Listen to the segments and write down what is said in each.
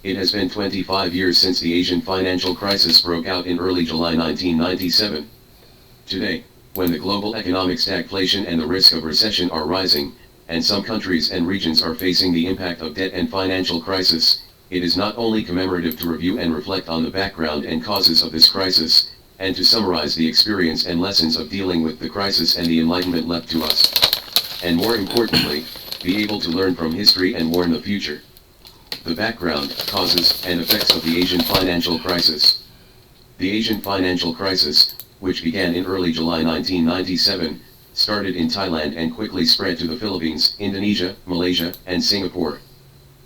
It has been 25 years since the Asian financial crisis broke out in early July 1997. Today, when the global economic stagflation and the risk of recession are rising, and some countries and regions are facing the impact of debt and financial crisis, it is not only commemorative to review and reflect on the background and causes of this crisis, and to summarize the experience and lessons of dealing with the crisis and the enlightenment left to us. And more importantly, be able to learn from history and warn the future. The background, causes, and effects of the Asian financial crisis. The Asian financial crisis, which began in early July 1997, started in Thailand and quickly spread to the Philippines, Indonesia, Malaysia, and Singapore.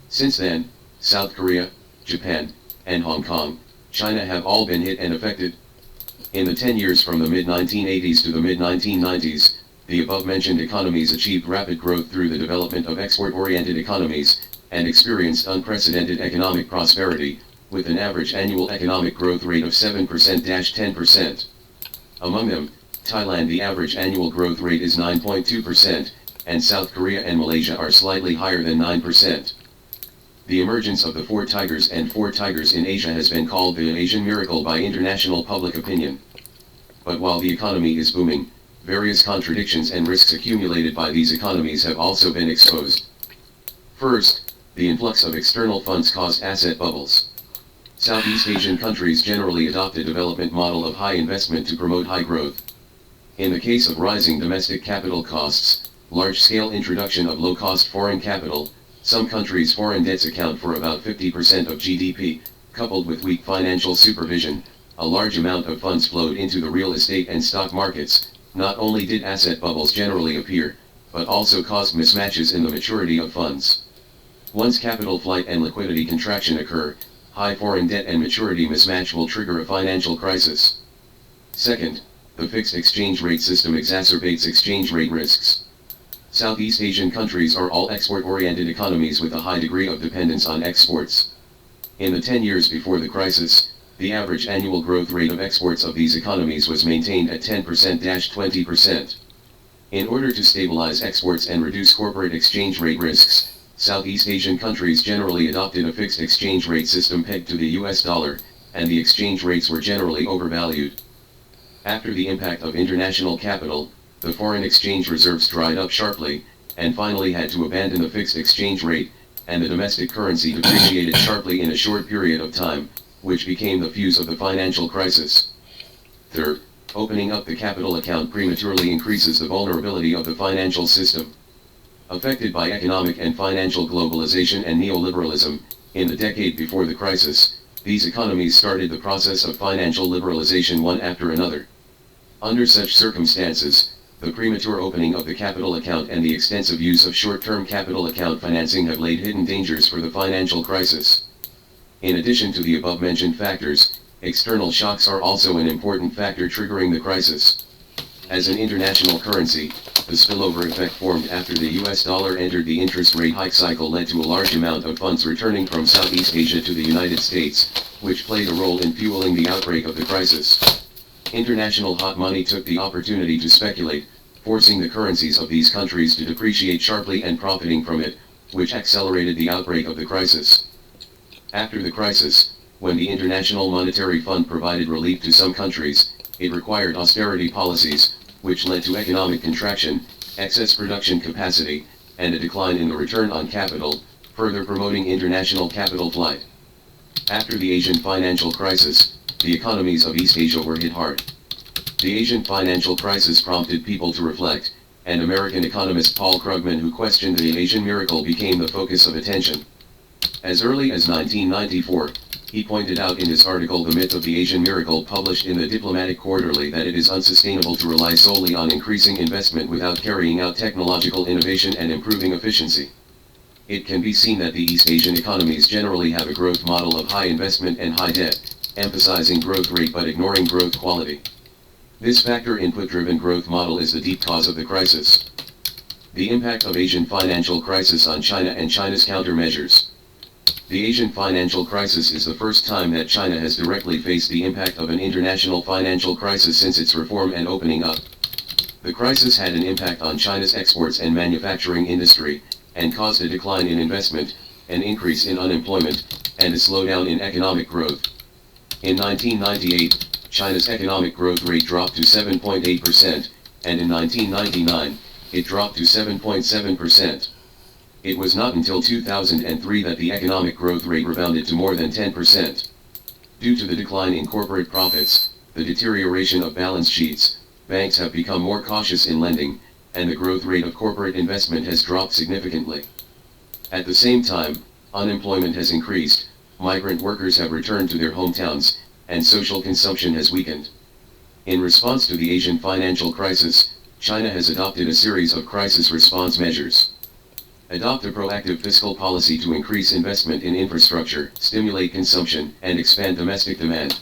Since then, South Korea, Japan, and Hong Kong, China have all been hit and affected. In the 10 years from the mid-1980s to the mid-1990s, the above-mentioned economies achieved rapid growth through the development of export-oriented economies, and experienced unprecedented economic prosperity, with an average annual economic growth rate of 7%-10%. Among them, Thailand, the average annual growth rate is 9.2%, and South Korea and Malaysia are slightly higher than 9%. The emergence of the Four Tigers and Four Tigers in Asia has been called the Asian miracle by international public opinion. But while the economy is booming, various contradictions and risks accumulated by these economies have also been exposed. First, the influx of external funds caused asset bubbles. Southeast Asian countries generally adopt a development model of high investment to promote high growth. In the case of rising domestic capital costs, large-scale introduction of low-cost foreign capital, some countries' foreign debts account for about 50% of GDP, coupled with weak financial supervision, a large amount of funds flowed into the real estate and stock markets. Not only did asset bubbles generally appear, but also caused mismatches in the maturity of funds. Once capital flight and liquidity contraction occur, high foreign debt and maturity mismatch will trigger a financial crisis. Second, the fixed exchange rate system exacerbates exchange rate risks. Southeast Asian countries are all export-oriented economies with a high degree of dependence on exports. In the 10 years before the crisis, the average annual growth rate of exports of these economies was maintained at 10%-20%. In order to stabilize exports and reduce corporate exchange rate risks, Southeast Asian countries generally adopted a fixed exchange rate system pegged to the US dollar, and the exchange rates were generally overvalued. After the impact of international capital, the foreign exchange reserves dried up sharply, and finally had to abandon the fixed exchange rate, and the domestic currency depreciated sharply in a short period of time, which became the fuse of the financial crisis. Third, opening up the capital account prematurely increases the vulnerability of the financial system. Affected by economic and financial globalization and neoliberalism, in the decade before the crisis, these economies started the process of financial liberalization one after another. Under such circumstances, the premature opening of the capital account and the extensive use of short-term capital account financing have laid hidden dangers for the financial crisis. In addition to the above-mentioned factors, external shocks are also an important factor triggering the crisis. As an international currency, the spillover effect formed after the US dollar entered the interest rate hike cycle led to a large amount of funds returning from Southeast Asia to the United States, which played a role in fueling the outbreak of the crisis. International hot money took the opportunity to speculate, forcing the currencies of these countries to depreciate sharply and profiting from it, which accelerated the outbreak of the crisis. After the crisis, when the International Monetary Fund provided relief to some countries, it required austerity policies, which led to economic contraction, excess production capacity, and a decline in the return on capital, further promoting international capital flight. After the Asian financial crisis, the economies of East Asia were hit hard. The Asian financial crisis prompted people to reflect, and American economist Paul Krugman, who questioned the Asian miracle, became the focus of attention. As early as 1994, he pointed out in his article The Myth of the Asian Miracle, published in the Diplomatic Quarterly, that it is unsustainable to rely solely on increasing investment without carrying out technological innovation and improving efficiency. It can be seen that the East Asian economies generally have a growth model of high investment and high debt, emphasizing growth rate but ignoring growth quality. This factor input-driven growth model is the deep cause of the crisis. The impact of Asian financial crisis on China and China's countermeasures. The Asian financial crisis is the first time that China has directly faced the impact of an international financial crisis since its reform and opening up. The crisis had an impact on China's exports and manufacturing industry, and caused a decline in investment, an increase in unemployment, and a slowdown in economic growth. In 1998, China's economic growth rate dropped to 7.8%, and in 1999, it dropped to 7.7%. It was not until 2003 that the economic growth rate rebounded to more than 10%. Due to the decline in corporate profits, the deterioration of balance sheets, banks have become more cautious in lending, and the growth rate of corporate investment has dropped significantly. At the same time, unemployment has increased, migrant workers have returned to their hometowns, and social consumption has weakened. In response to the Asian financial crisis, China has adopted a series of crisis response measures. Adopt a proactive fiscal policy to increase investment in infrastructure, stimulate consumption, and expand domestic demand.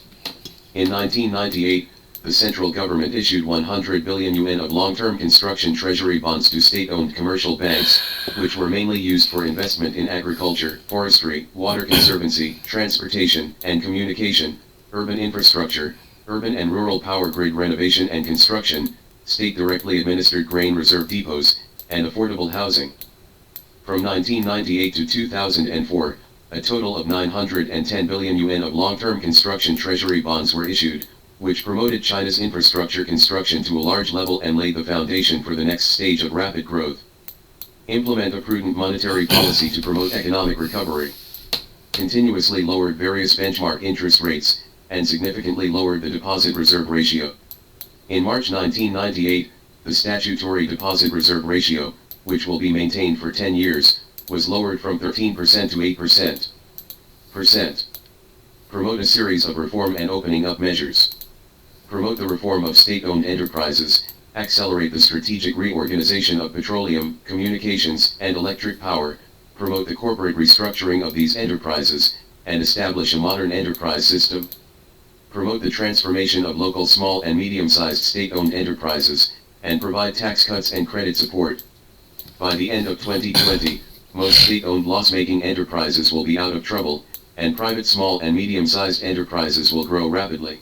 In 1998, the central government issued 100 billion yuan of long-term construction treasury bonds to state-owned commercial banks, which were mainly used for investment in agriculture, forestry, water conservancy, transportation and communication, urban infrastructure, urban and rural power grid renovation and construction, state-directly administered grain reserve depots, and affordable housing. From 1998 to 2004, a total of 910 billion yuan of long-term construction treasury bonds were issued, which promoted China's infrastructure construction to a large level and laid the foundation for the next stage of rapid growth. Implement a prudent monetary policy to promote economic recovery. Continuously lowered various benchmark interest rates, and significantly lowered the deposit reserve ratio. In March 1998, the statutory deposit reserve ratio, which will be maintained for 10 years, was lowered from 13% to 8%. Promote a series of reform and opening up measures. Promote the reform of state-owned enterprises, accelerate the strategic reorganization of petroleum, communications, and electric power, promote the corporate restructuring of these enterprises, and establish a modern enterprise system. Promote the transformation of local small and medium-sized state-owned enterprises, and provide tax cuts and credit support. By the end of 2020, most state-owned loss-making enterprises will be out of trouble, and private small and medium-sized enterprises will grow rapidly.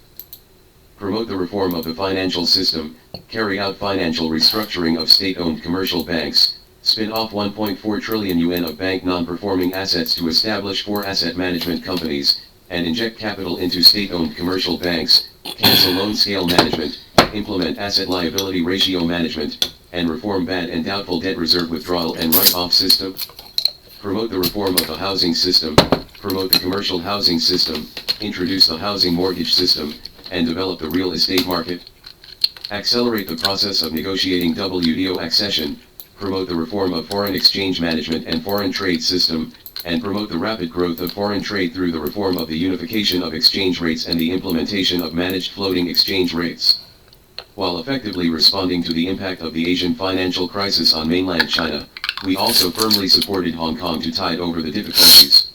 Promote the reform of the financial system, carry out financial restructuring of state-owned commercial banks, spin off 1.4 trillion yuan of bank non-performing assets to establish 4 asset management companies, and inject capital into state-owned commercial banks, cancel loan scale management, implement asset liability ratio management, and reform bad and doubtful debt reserve withdrawal and write-off system. Promote the reform of the housing system, promote the commercial housing system, introduce the housing mortgage system, and develop the real estate market. Accelerate the process of negotiating WTO accession, promote the reform of foreign exchange management and foreign trade system, and promote the rapid growth of foreign trade through the reform of the unification of exchange rates and the implementation of managed floating exchange rates. While effectively responding to the impact of the Asian financial crisis on mainland China, we also firmly supported Hong Kong to tide over the difficulties.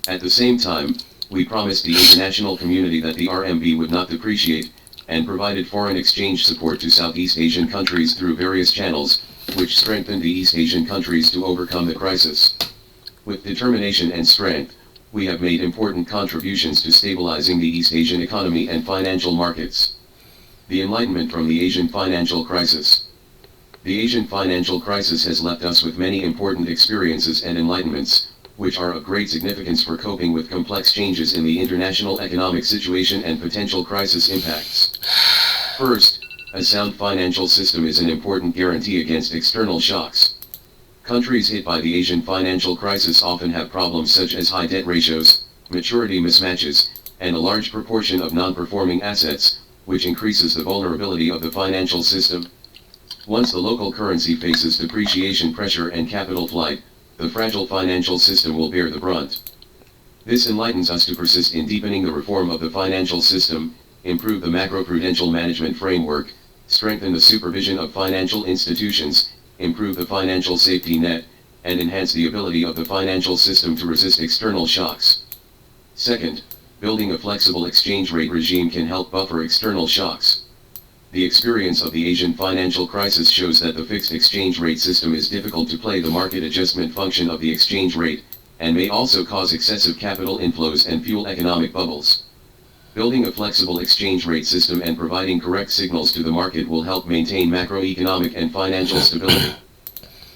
At the same time, we promised the international community that the RMB would not depreciate, and provided foreign exchange support to Southeast Asian countries through various channels, which strengthened the East Asian countries to overcome the crisis. With determination and strength, we have made important contributions to stabilizing the East Asian economy and financial markets. The enlightenment from the Asian financial crisis. The Asian financial crisis has left us with many important experiences and enlightenments, which are of great significance for coping with complex changes in the international economic situation and potential crisis impacts. First, a sound financial system is an important guarantee against external shocks. Countries hit by the Asian financial crisis often have problems such as high debt ratios, maturity mismatches, and a large proportion of non-performing assets, which increases the vulnerability of the financial system. Once the local currency faces depreciation pressure and capital flight, the fragile financial system will bear the brunt. This enlightens us to persist in deepening the reform of the financial system, improve the macroprudential management framework, strengthen the supervision of financial institutions, improve the financial safety net, and enhance the ability of the financial system to resist external shocks. Second, building a flexible exchange rate regime can help buffer external shocks. The experience of the Asian financial crisis shows that the fixed exchange rate system is difficult to play the market adjustment function of the exchange rate, and may also cause excessive capital inflows and fuel economic bubbles. Building a flexible exchange rate system and providing correct signals to the market will help maintain macroeconomic and financial stability.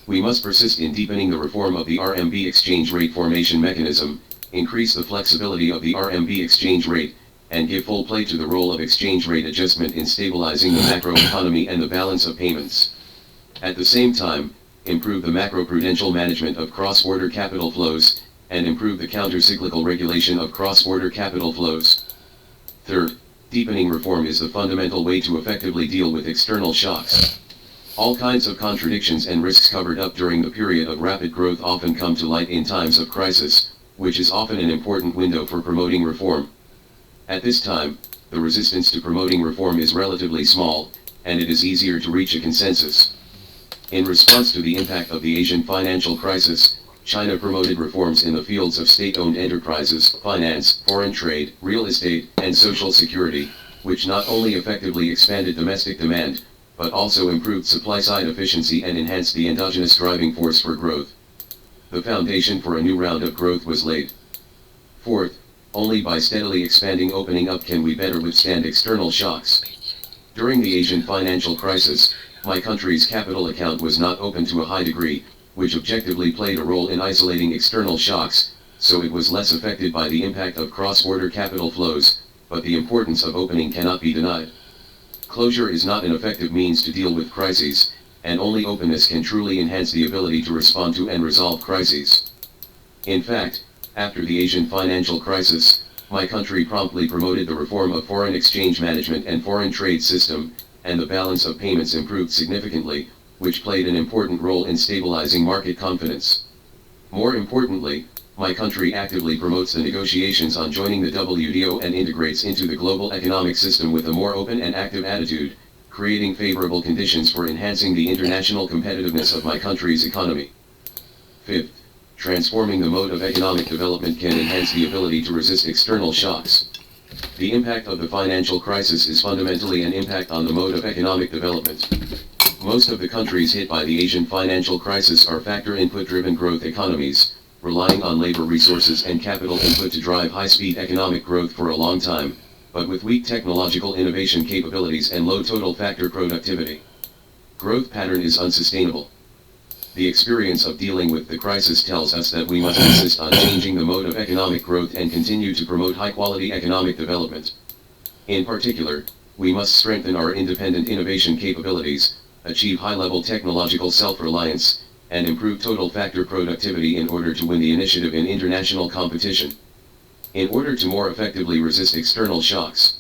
We must persist in deepening the reform of the RMB exchange rate formation mechanism, increase the flexibility of the RMB exchange rate, and give full play to the role of exchange rate adjustment in stabilizing the macroeconomy and the balance of payments. At the same time, improve the macroprudential management of cross-border capital flows, and improve the counter-cyclical regulation of cross-border capital flows. Third, deepening reform is the fundamental way to effectively deal with external shocks. All kinds of contradictions and risks covered up during the period of rapid growth often come to light in times of crisis, which is often an important window for promoting reform. At this time, the resistance to promoting reform is relatively small, and it is easier to reach a consensus. In response to the impact of the Asian financial crisis, China promoted reforms in the fields of state-owned enterprises, finance, foreign trade, real estate, and social security, which not only effectively expanded domestic demand, but also improved supply-side efficiency and enhanced the endogenous driving force for growth. The foundation for a new round of growth was laid. Fourth, only by steadily expanding opening up can we better withstand external shocks. During the Asian financial crisis, my country's capital account was not open to a high degree, which objectively played a role in isolating external shocks, so it was less affected by the impact of cross-border capital flows, but the importance of opening cannot be denied. Closure is not an effective means to deal with crises, and only openness can truly enhance the ability to respond to and resolve crises. In fact, after the Asian financial crisis, my country promptly promoted the reform of foreign exchange management and foreign trade system, and the balance of payments improved significantly, which played an important role in stabilizing market confidence. More importantly, my country actively promotes the negotiations on joining the WTO and integrates into the global economic system with a more open and active attitude, creating favorable conditions for enhancing the international competitiveness of my country's economy. Fifth, transforming the mode of economic development can enhance the ability to resist external shocks. The impact of the financial crisis is fundamentally an impact on the mode of economic development. Most of the countries hit by the Asian financial crisis are factor input-driven growth economies, relying on labor resources and capital input to drive high-speed economic growth for a long time, but with weak technological innovation capabilities and low total factor productivity. Growth pattern is unsustainable. The experience of dealing with the crisis tells us that we must insist on changing the mode of economic growth and continue to promote high-quality economic development. In particular, we must strengthen our independent innovation capabilities, achieve high-level technological self-reliance, and improve total factor productivity in order to win the initiative in international competition. In order to more effectively resist external shocks,